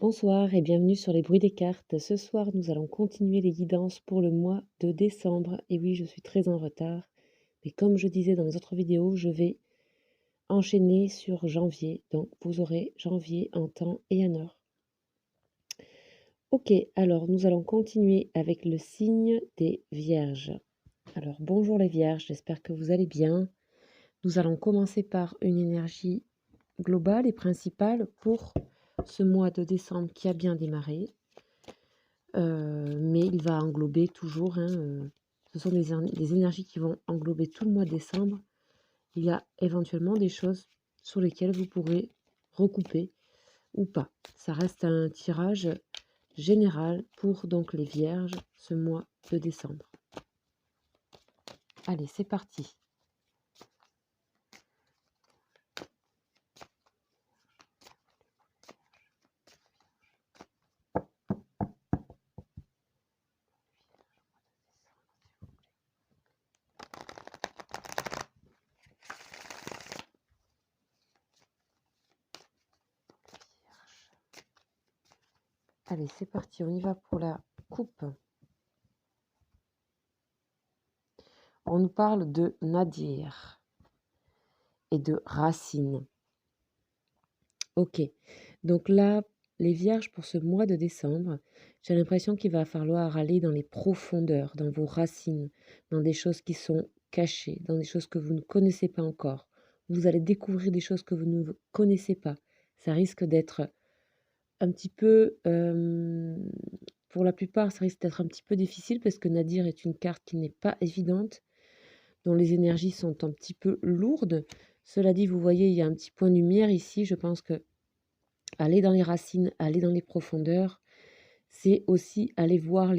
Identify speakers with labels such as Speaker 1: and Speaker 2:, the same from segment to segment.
Speaker 1: Bonsoir et bienvenue sur les bruits des cartes. Ce soir, nous allons continuer les guidances pour le mois de décembre. Et oui, je suis très en retard. Mais comme je disais dans les autres vidéos, je vais enchaîner sur janvier. Donc, vous aurez janvier en temps et en heure. Ok, alors nous allons continuer avec le signe des Vierges. Alors, bonjour les Vierges, j'espère que vous allez bien. Nous allons commencer par une énergie globale et principale pour ce mois de décembre qui a bien démarré. Mais il va englober toujours, ce sont des énergies qui vont englober tout le mois de décembre. Il y a éventuellement des choses sur lesquelles vous pourrez recouper ou pas. Ça reste un tirage général pour donc les Vierges ce mois de décembre. Allez, c'est parti. Allez, c'est parti, on y va pour la coupe. On nous parle de Nadir et de Racine. Ok, donc là, les Vierges, pour ce mois de décembre, j'ai l'impression qu'il va falloir aller dans les profondeurs, dans vos racines, dans des choses qui sont cachées, dans des choses que vous ne connaissez pas encore. Vous allez découvrir des choses que vous ne connaissez pas. Ça risque d'être un petit peu, pour la plupart, ça risque d'être un petit peu difficile parce que Nadir est une carte qui n'est pas évidente, dont les énergies sont un petit peu lourdes. Cela dit, vous voyez, il y a un petit point de lumière ici. Je pense que aller dans les racines, aller dans les profondeurs, c'est aussi aller voir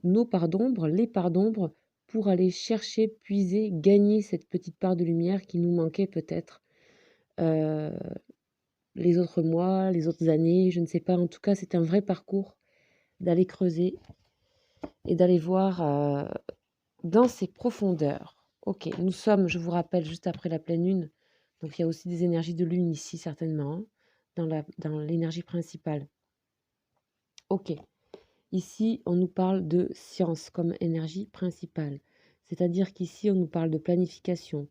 Speaker 1: nos parts d'ombre, les parts d'ombre, pour aller chercher, puiser, gagner cette petite part de lumière qui nous manquait peut-être euh, les autres mois, les autres années, je ne sais pas. En tout cas, c'est un vrai parcours d'aller creuser et d'aller voir dans ces profondeurs. Ok, nous sommes, je vous rappelle, juste après la pleine lune, donc il y a aussi des énergies de lune ici certainement, dans l'énergie principale. Ok, ici on nous parle de science comme énergie principale, c'est-à-dire qu'ici on nous parle de planification,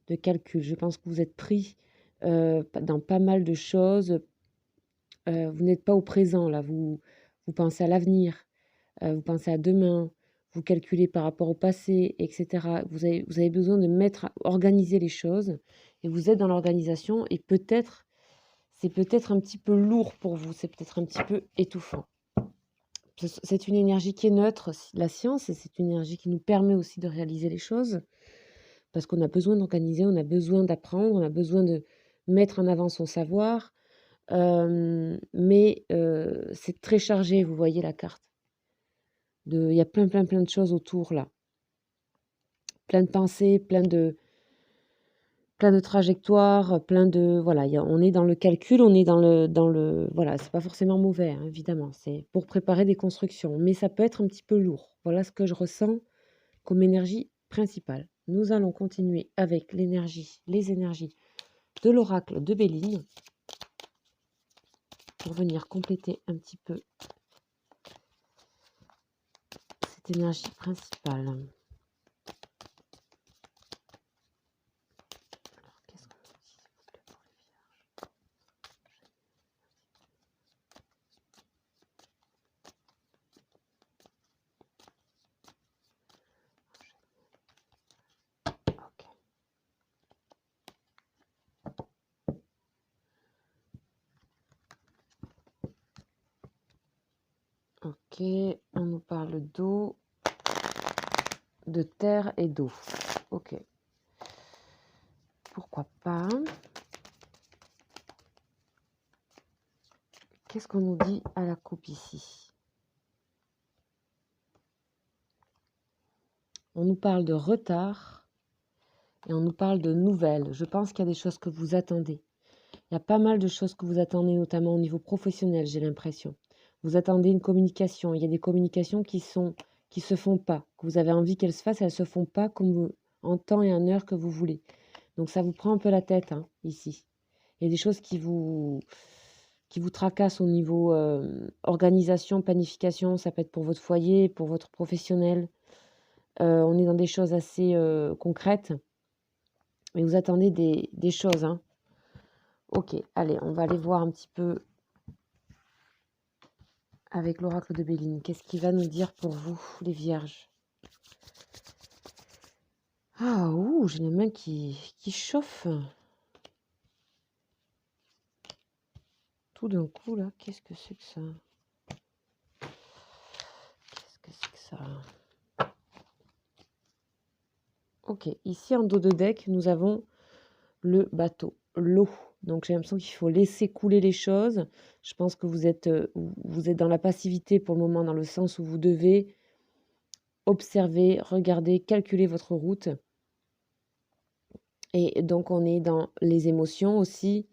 Speaker 1: de calcul. Je pense que vous êtes pris dans pas mal de choses, vous n'êtes pas au présent là, vous pensez à l'avenir, vous pensez à demain, vous calculez par rapport au passé, etc. Vous avez besoin de organiser les choses et vous êtes dans l'organisation et c'est peut-être un petit peu lourd pour vous, c'est peut-être un petit peu étouffant. C'est une énergie qui est neutre, la science, et c'est une énergie qui nous permet aussi de réaliser les choses parce qu'on a besoin d'organiser, on a besoin d'apprendre, on a besoin de mettre en avant son savoir, mais c'est très chargé, vous voyez la carte. Il y a plein de choses autour là. Plein de pensées, plein de trajectoires, voilà, on est dans le calcul, on est voilà, c'est pas forcément mauvais, hein, évidemment, c'est pour préparer des constructions, mais ça peut être un petit peu lourd. Voilà ce que je ressens comme énergie principale. Nous allons continuer avec les énergies de l'oracle de Béline pour venir compléter un petit peu cette énergie principale. Ok, on nous parle d'eau, de terre et d'eau. Ok. Pourquoi pas. Qu'est-ce qu'on nous dit à la coupe ici? On nous parle de retard et on nous parle de nouvelles. Je pense qu'il y a des choses que vous attendez. Il y a pas mal de choses que vous attendez, notamment au niveau professionnel, j'ai l'impression. Vous attendez une communication. Il y a des communications qui se font pas. Que vous avez envie qu'elles se fassent, elles se font pas en temps et en heure que vous voulez. Donc ça vous prend un peu la tête, hein, ici. Il y a des choses qui vous tracassent au niveau, organisation, planification. Ça peut être pour votre foyer, pour votre professionnel. On est dans des choses assez, concrètes, mais vous attendez des choses, hein. OK, allez, on va aller voir un petit peu avec l'oracle de Béline. Qu'est-ce qu'il va nous dire pour vous, les vierges? Ah, ouh, j'ai les mains qui chauffent. Tout d'un coup, là, qu'est-ce que c'est que ça? Qu'est-ce que c'est que ça? OK, ici en dos de deck, nous avons le bateau, l'eau. Donc j'ai l'impression qu'il faut laisser couler les choses. Je pense que vous êtes dans la passivité pour le moment, dans le sens où vous devez observer, regarder, calculer votre route. Et donc on est dans les émotions aussi,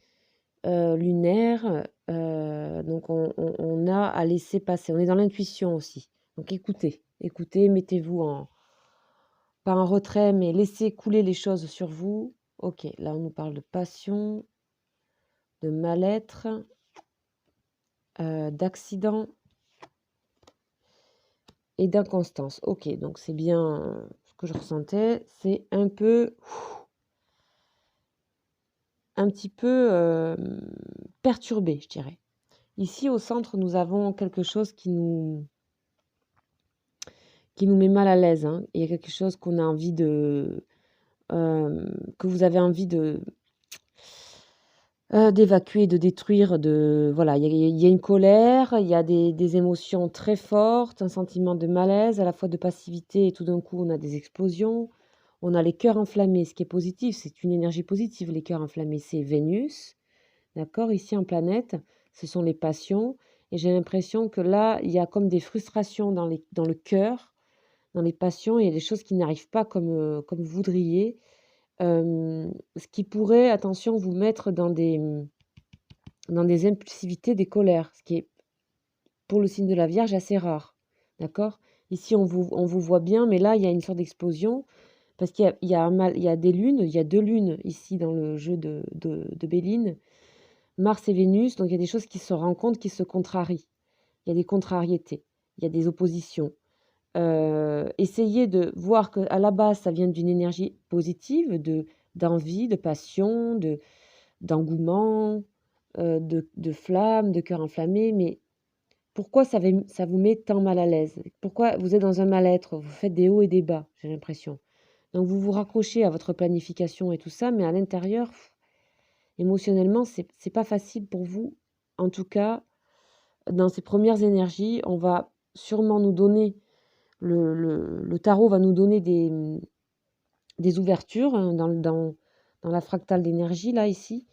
Speaker 1: lunaires. Donc on a à laisser passer. On est dans l'intuition aussi. Donc écoutez, écoutez, mettez-vous en pas en retrait, mais laissez couler les choses sur vous. OK, là on nous parle de passion, de mal-être, d'accident et d'inconstance. OK, donc c'est bien, ce que je ressentais. C'est un petit peu, perturbé, je dirais. Ici au centre, nous avons quelque chose qui nous met mal à l'aise, hein. Il y a quelque chose qu'on a envie que vous avez envie d'évacuer, de détruire, voilà, il y a une colère, il y a des émotions très fortes, un sentiment de malaise, à la fois de passivité et tout d'un coup on a des explosions. On a les cœurs enflammés, ce qui est positif, c'est une énergie positive, les cœurs enflammés, c'est Vénus, d'accord? Ici en planète, ce sont les passions et j'ai l'impression que là, il y a comme des frustrations dans le cœur, dans les passions, il y a des choses qui n'arrivent pas comme vous voudriez, ce qui pourrait, attention, vous mettre dans des impulsivités, des colères, ce qui est, pour le signe de la Vierge, assez rare, d'accord? Ici, on vous voit bien, mais là, il y a une sorte d'explosion parce qu'il y a des lunes, il y a 2 lunes ici dans le jeu de Béline, Mars et Vénus, donc il y a des choses qui se rencontrent, qui se contrarient. Il y a des contrariétés, il y a des oppositions. Essayez de voir qu'à la base, ça vient d'une énergie positive, d'envie, de passion, d'engouement, de flamme, de cœur enflammé, mais pourquoi ça vous met tant mal à l'aise? Pourquoi vous êtes dans un mal-être? Vous faites des hauts et des bas, j'ai l'impression. Donc vous vous raccrochez à votre planification et tout ça, mais à l'intérieur, émotionnellement, c'est pas facile pour vous. En tout cas, dans ces premières énergies, on va sûrement nous donner le tarot va nous donner des ouvertures, hein, dans la fractale d'énergie là, ici.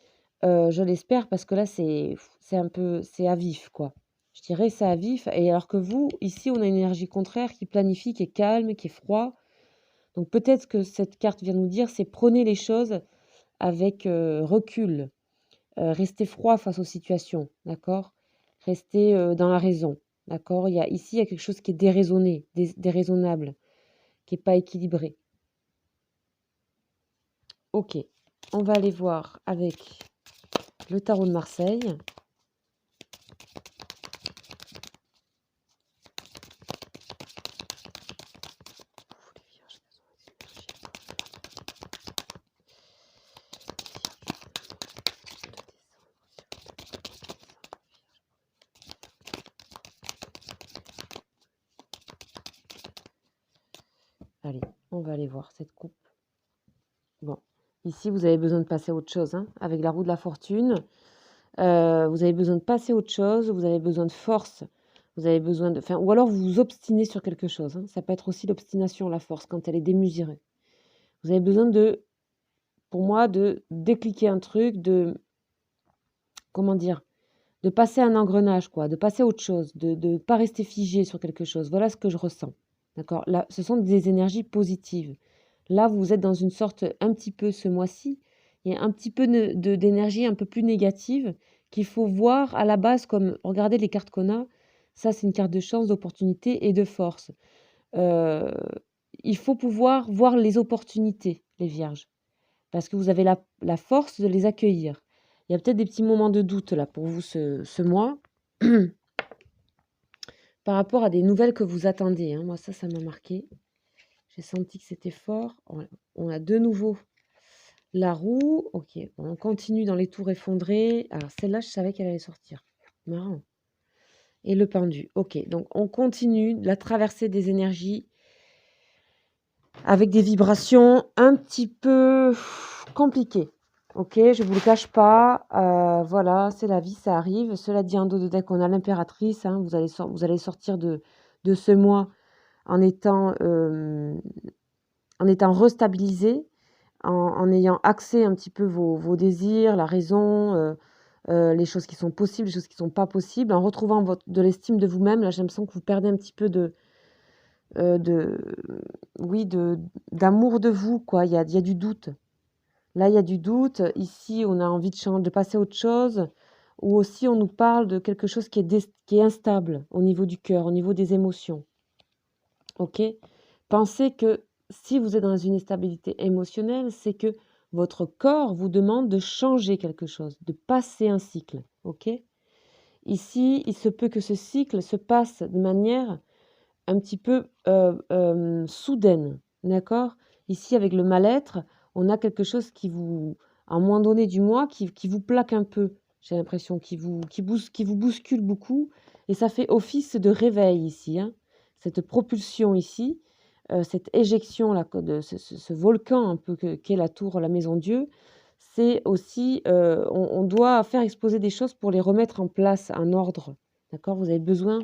Speaker 1: Je l'espère parce que là, c'est un peu c'est à vif, quoi. Je dirais c'est à vif et alors que vous, ici, on a une énergie contraire qui planifie, qui est calme, qui est froid. Donc peut-être que cette carte vient nous dire, c'est prenez les choses avec, recul, restez froid face aux situations, d'accord? Restez, dans la raison, d'accord? Il y a quelque chose qui est déraisonné, déraisonnable, qui est pas équilibré. OK, on va aller voir avec le tarot de Marseille. Allez, on va aller voir cette coupe. Bon, ici, vous avez besoin de passer à autre chose, hein, avec la roue de la fortune. Vous avez besoin de passer à autre chose, vous avez besoin de force, vous avez besoin de... Enfin, ou alors vous vous obstinez sur quelque chose, hein. Ça peut être aussi l'obstination, la force, quand elle est démesurée. Vous avez besoin pour moi, de décliquer un truc, comment dire, de passer un engrenage, quoi, de passer à autre chose, de ne pas rester figé sur quelque chose. Voilà ce que je ressens. D'accord? Là, ce sont des énergies positives. Là, vous êtes dans une sorte, un petit peu ce mois-ci, il y a un petit peu d'énergie un peu plus négative qu'il faut voir à la base comme, regardez les cartes qu'on a, ça c'est une carte de chance, d'opportunité et de force. Euh, il faut pouvoir voir les opportunités, les vierges, parce que vous avez la force de les accueillir. Il y a peut-être des petits moments de doute là pour vous ce mois par rapport à des nouvelles que vous attendez, hein. Moi, ça m'a marqué. J'ai senti que c'était fort. On a de nouveau la roue. Ok, on continue dans les tours effondrées. Alors, celle-là, je savais qu'elle allait sortir. Marrant. Et le pendu. Ok, donc on continue la traversée des énergies avec des vibrations un petit peu compliquées. Ok, je ne vous le cache pas. Voilà, c'est la vie, ça arrive. Cela dit, en dos de deck, on a l'impératrice. Hein, vous allez sortir de ce mois en étant restabilisé, en ayant accès un petit peu vos désirs, la raison, les choses qui sont possibles, les choses qui ne sont pas possibles, en retrouvant de l'estime de vous-même. Là, j'ai l'impression que vous perdez un petit peu oui, d'amour de vous, quoi. Il y a du doute. Là, il y a du doute. Ici, on a envie de passer à autre chose. Ou aussi, on nous parle de quelque chose qui est instable au niveau du cœur, au niveau des émotions. Ok? Pensez que si vous êtes dans une instabilité émotionnelle, c'est que votre corps vous demande de changer quelque chose, de passer un cycle. Ok? Ici, il se peut que ce cycle se passe de manière un petit peu soudaine. D'accord? Ici, avec le mal-être, on a quelque chose qui vous, à un moment donné du mois, qui vous plaque un peu. J'ai l'impression qui vous bouscule beaucoup. Et ça fait office de réveil ici. Hein. Cette propulsion ici, cette éjection là, de ce volcan un peu qu'est la tour, la maison Dieu, c'est aussi, on doit faire exploser des choses pour les remettre en place, en ordre. D'accord? Vous avez besoin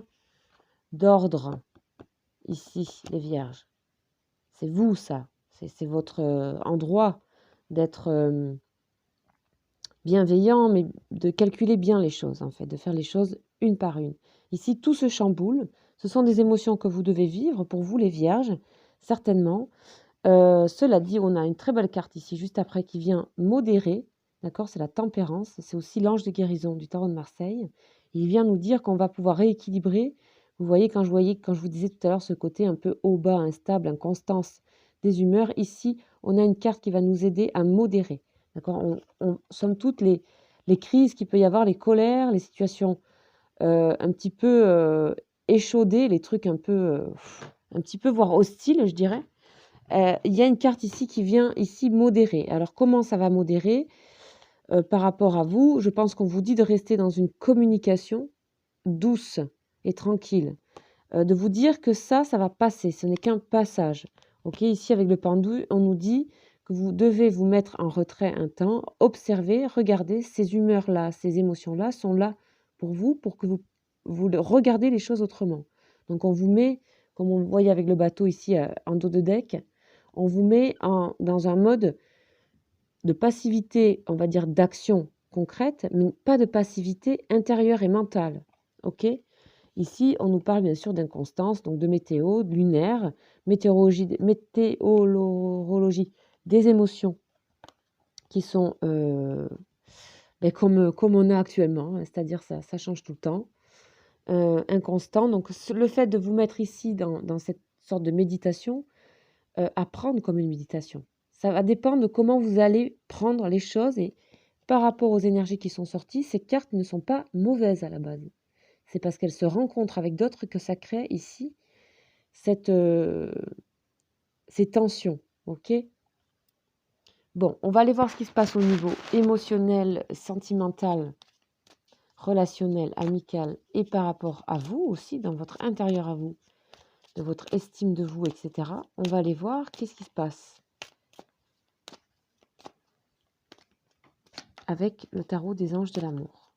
Speaker 1: d'ordre ici, les vierges. C'est vous, ça. C'est votre endroit d'être bienveillant, mais de calculer bien les choses, en fait, de faire les choses une par une. Ici, tout se chamboule. Ce sont des émotions que vous devez vivre pour vous, les vierges, certainement. Cela dit, on a une très belle carte ici, juste après, qui vient modérer. D'accord? C'est la tempérance. C'est aussi l'ange de guérison du tarot de Marseille. Il vient nous dire qu'on va pouvoir rééquilibrer. Vous voyez, quand je vous disais tout à l'heure ce côté un peu haut-bas, instable, inconstance des humeurs, ici, on a une carte qui va nous aider à modérer. D'accord? Somme toute, les crises qu'il peut y avoir, les colères, les situations un petit peu échaudées, les trucs un petit peu voire hostiles, je dirais. Il y a une carte ici qui vient ici modérer. Alors, comment ça va modérer par rapport à vous? Je pense qu'on vous dit de rester dans une communication douce et tranquille. De vous dire que ça va passer. Ce n'est qu'un passage. Ok, ici, avec le pendu, on nous dit que vous devez vous mettre en retrait un temps, observer, regarder ces humeurs-là, ces émotions-là sont là pour vous, pour que vous regardez les choses autrement. Donc, on vous met, comme on voyait avec le bateau ici en dos de deck, on vous met dans un mode de passivité, on va dire d'action concrète, mais pas de passivité intérieure et mentale. Ok? Ici, on nous parle bien sûr d'inconstance, donc de météo, de lunaire, météorologie des émotions qui sont comme on a actuellement, hein, c'est-à-dire ça change tout le temps, inconstant. Donc le fait de vous mettre ici dans cette sorte de méditation, apprendre comme une méditation. Ça va dépendre de comment vous allez prendre les choses et par rapport aux énergies qui sont sorties, ces cartes ne sont pas mauvaises à la base. C'est parce qu'elles se rencontrent avec d'autres que ça crée ici ces tensions. Ok? Bon, on va aller voir ce qui se passe au niveau émotionnel, sentimental, relationnel, amical et par rapport à vous aussi, dans votre intérieur à vous, de votre estime de vous, etc. On va aller voir qu'est-ce qui se passe avec le tarot des anges de l'amour.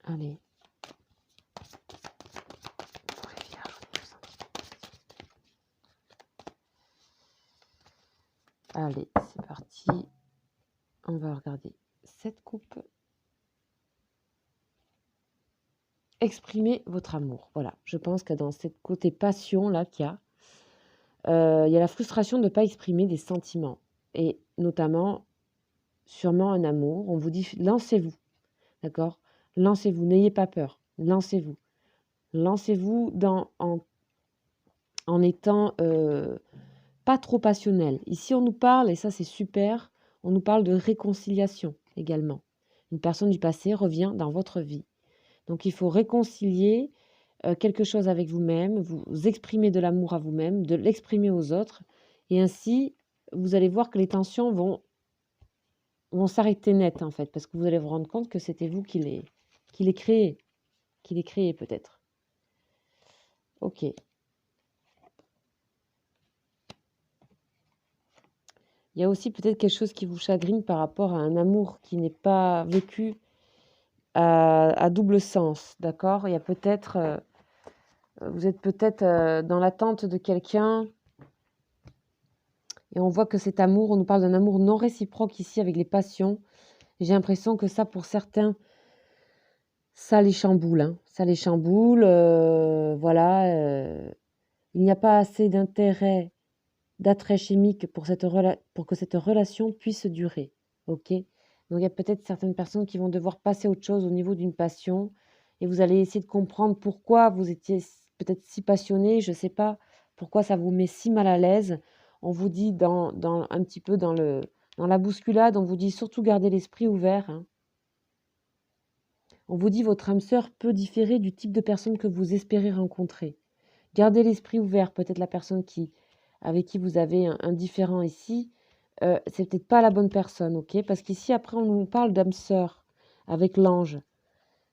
Speaker 1: Allez. Allez, c'est parti. On va regarder cette coupe. Exprimer votre amour. Voilà, je pense que dans ce côté passion là qu'il y a, il y a la frustration de ne pas exprimer des sentiments. Et notamment, sûrement un amour. On vous dit: «Lancez-vous», d'accord? Lancez-vous, n'ayez pas peur, lancez-vous. Lancez-vous en étant, pas trop passionnel. Ici, on nous parle et ça, c'est super, on nous parle de réconciliation également. Une personne du passé revient dans votre vie. Donc il faut réconcilier, quelque chose avec vous-même, vous exprimer de l'amour à vous-même, de l'exprimer aux autres et ainsi, vous allez voir que les tensions vont s'arrêter net, en fait, parce que vous allez vous rendre compte que c'était vous qui les créez peut-être. OK. Il y a aussi peut-être quelque chose qui vous chagrine par rapport à un amour qui n'est pas vécu à double sens, d'accord? Il y a peut-être, vous êtes peut-être, dans l'attente de quelqu'un et on voit que cet amour, on nous parle d'un amour non réciproque ici avec les passions et j'ai l'impression que ça, pour certains, ça les chamboule, hein. Ça les chamboule, voilà, il n'y a pas assez d'intérêt, d'attrait chimique pour que cette relation puisse durer, OK? Donc il y a peut-être certaines personnes qui vont devoir passer à autre chose au niveau d'une passion et vous allez essayer de comprendre pourquoi vous étiez peut-être si passionné, je ne sais pas, pourquoi ça vous met si mal à l'aise. On vous dit dans un petit peu dans la bousculade, on vous dit surtout garder l'esprit ouvert, hein. On vous dit votre âme sœur peut différer du type de personne que vous espérez rencontrer. Gardez l'esprit ouvert, peut-être la personne avec qui vous avez un différend ici, c'est peut-être pas la bonne personne, OK? Parce qu'ici, après, on nous parle d'âme sœur avec l'ange.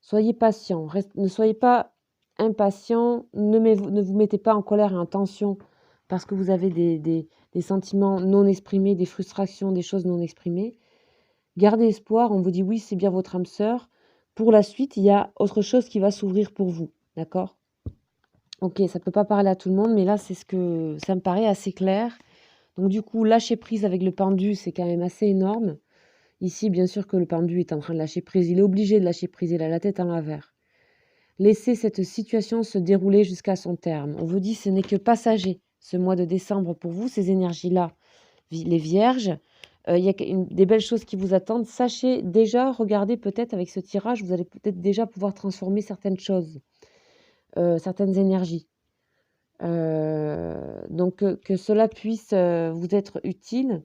Speaker 1: Soyez patient, ne soyez pas impatient, ne vous mettez pas en colère et en tension parce que vous avez des sentiments non exprimés, des frustrations, des choses non exprimées. Gardez espoir, on vous dit: «Oui, c'est bien votre âme sœur». Pour la suite, il y a autre chose qui va s'ouvrir pour vous, d'accord? OK, ça peut pas parler à tout le monde, mais là, ça me paraît assez clair. Donc du coup, lâcher prise avec le pendu, c'est quand même assez énorme. Ici, bien sûr que le pendu est en train de lâcher prise, il est obligé de lâcher prise, il a la tête en l'envers. Laissez cette situation se dérouler jusqu'à son terme. On vous dit ce n'est que passager, ce mois de décembre pour vous, ces énergies-là. Les vierges, il y a des belles choses qui vous attendent. Sachez déjà, regardez peut-être avec ce tirage, vous allez peut-être déjà pouvoir transformer certaines choses, certaines énergies. Donc que cela puisse, vous être utile,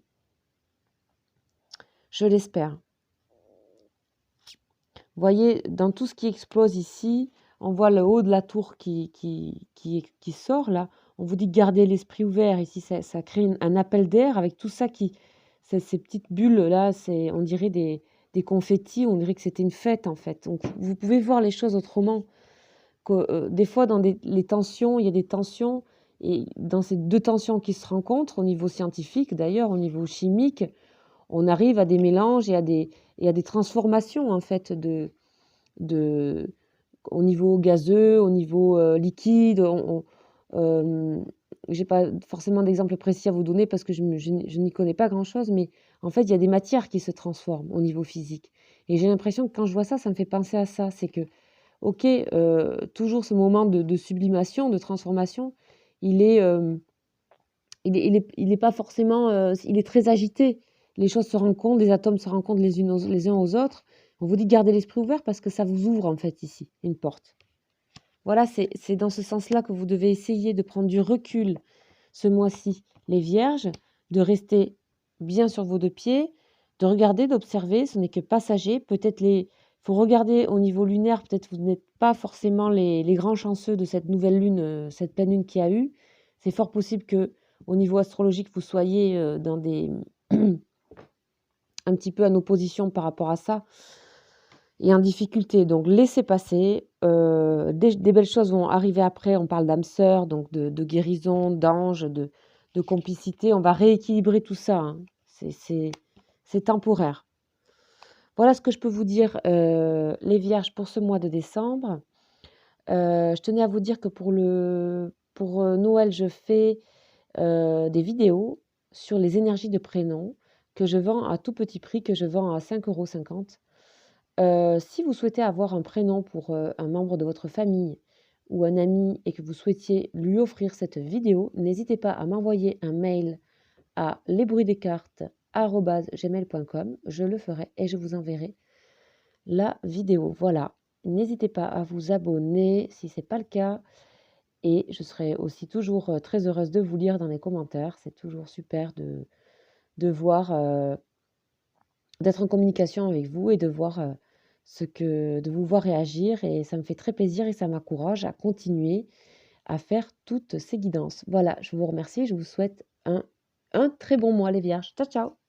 Speaker 1: je l'espère. Vous voyez, dans tout ce qui explose ici, on voit le haut de la tour qui sort là. On vous dit de garder l'esprit ouvert. Ici, ça crée un appel d'air avec tout ça ces petites bulles là, on dirait des confettis, on dirait que c'était une fête en fait. Donc vous pouvez voir les choses autrement. Des fois, dans les tensions, il y a des tensions, et dans ces deux tensions qui se rencontrent, au niveau scientifique d'ailleurs, au niveau chimique, on arrive à des mélanges et à des transformations en fait de au niveau gazeux, au niveau liquide. J'ai pas forcément d'exemple précis à vous donner parce que je n'y connais pas grand-chose, mais en fait, il y a des matières qui se transforment au niveau physique. Et j'ai l'impression que quand je vois ça, ça me fait penser à ça. C'est que OK, toujours ce moment de sublimation, de transformation, il est, il est pas forcément, il est très agité. Les choses se rencontrent, les atomes se rencontrent les uns aux autres. On vous dit de garder l'esprit ouvert parce que ça vous ouvre, en fait, ici, une porte. Voilà, c'est dans ce sens-là que vous devez essayer de prendre du recul ce mois-ci, les vierges, de rester bien sur vos 2 pieds, de regarder, d'observer, ce n'est que passager. Peut-être faut regarder au niveau lunaire, peut-être vous n'êtes pas forcément les grands chanceux de cette nouvelle lune, cette pleine lune qu'il y a eu. C'est fort possible que au niveau astrologique, vous soyez, dans des un petit peu en opposition par rapport à ça et en difficulté. Donc laissez passer, des belles choses vont arriver après. On parle d'âme sœur, donc de guérison, d'ange, de complicité. On va rééquilibrer tout ça, hein. C'est temporaire. Voilà ce que je peux vous dire, les vierges, pour ce mois de décembre. Je tenais à vous dire que pour Noël, je fais, des vidéos sur les énergies de prénoms que je vends à tout petit prix, que je vends à 5,50 €. Si vous souhaitez avoir un prénom pour, un membre de votre famille ou un ami et que vous souhaitiez lui offrir cette vidéo, n'hésitez pas à m'envoyer un mail à lesbruitsdescartes@ gmail.com, je le ferai et je vous enverrai la vidéo. Voilà, n'hésitez pas à vous abonner si ce n'est pas le cas et je serai aussi toujours, très heureuse de vous lire dans les commentaires. C'est toujours super de voir, d'être en communication avec vous et de voir, de vous voir réagir et ça me fait très plaisir et ça m'encourage à continuer à faire toutes ces guidances. Voilà, je vous remercie, je vous souhaite un très bon mois les vierges. Ciao, ciao.